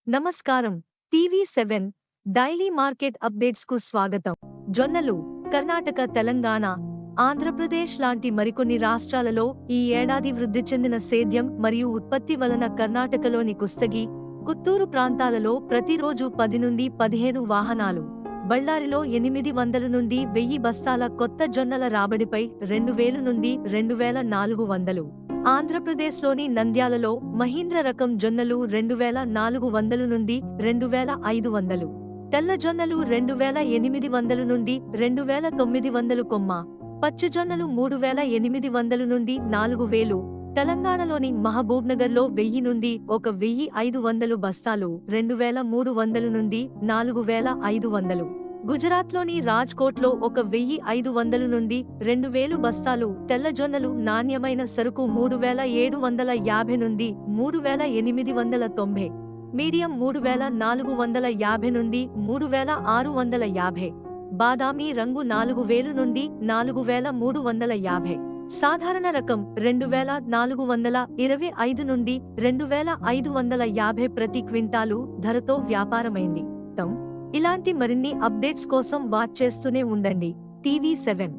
నమస్కారం. టీవీ7 daily market updates కు స్వాగతం. జొన్నలు కర్ణాటక, తెలంగాణ, ఆంధ్రప్రదేశ్ లాంటి మరికొన్ని రాష్ట్రాలలో ఈ ఏడాది వృద్ధి చెందిన సేద్యం మరియు ఉత్పత్తి వలన కర్ణాటకలోని కుస్తగి, కుత్తూరు ప్రాంతాలలో ప్రతిరోజు 10 నుండి 15 వాహనాలు, బళ్ళారిలో 800 నుండి 1000 బస్తాల కొత్త జొన్నల రాబడిపై 2000 నుండి 2400. ఆంధ్రప్రదేశ్లోని నంద్యాలలో మహీంద్ర రకం జొన్నలు 2400 నుండి 2500, తెల్ల జొన్నలు 2800 నుండి 2900 కొమ్మ, పచ్చి జొన్నలు 3800 నుండి 4000. తెలంగాణలోని మహబూబ్నగర్లో 1000 నుండి 1500 బస్తాలు 2300 నుండి 4500. గుజరాత్లోని రాజ్కోట్లో 1500 నుండి 2000 బస్తాలు తెల్ల జొన్నలు. నాణ్యమైన సరుకు 3750 నుండి 3890, మీడియం 3450 నుండి 3650, బాదామీ రంగు 4000 నుండి 4350, సాధారణ రకం 2425 నుండి 2550 ప్రతి క్వింటాలు ధరతో వ్యాపారమైంది. ఇలాంటి మరిన్ని అప్డేట్స్ కోసం వాచ్ చేస్తూనే ఉండండి టీవీ7.